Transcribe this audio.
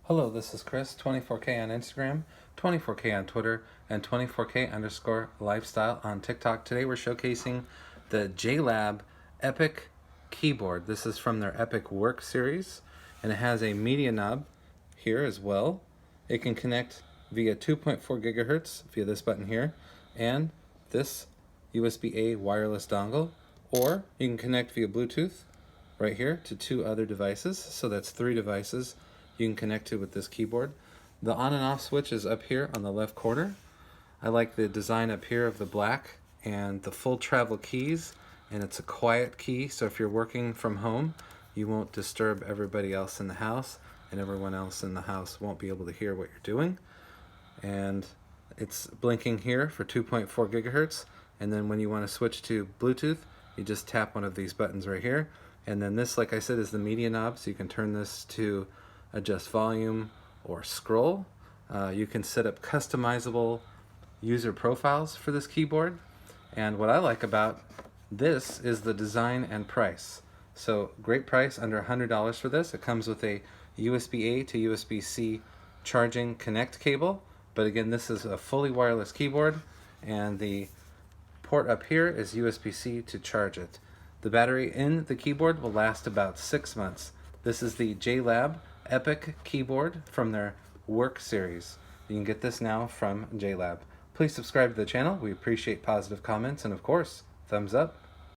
Hello, this is Chris, 24K on Instagram, 24K on Twitter, and 24K_lifestyle on TikTok. Today we're showcasing the JLab Epic keyboard. This is from their Epic Work series, and it has a media knob here as well. It can connect via 2.4 gigahertz via this button here, and this USB-A wireless dongle, or you can connect via Bluetooth right here to two other devices, so that's three devices you can connect to with this keyboard. The on and off switch is up here on the left corner. I like the design up here of the black and the full travel keys, and it's a quiet key, so if you're working from home, you won't disturb everybody else in the house, and everyone else in the house won't be able to hear what you're doing. And it's blinking here for 2.4 gigahertz, and then when you want to switch to Bluetooth, you just tap one of these buttons right here, and then this, like I said, is the media knob, so you can turn this to adjust volume or scroll. You can set up customizable user profiles for this keyboard, and what I like about this is the design and price. So great price, under $100 for this. It comes with a USB-A to USB-C charging connect cable, but again, this is a fully wireless keyboard, and the port up here is USB-C to charge it. The battery in the keyboard will last about 6 months. This is the JLab Epic keyboard from their Work series. You can get this now from JLab. Please subscribe to the channel. We appreciate positive comments, and of course, thumbs up.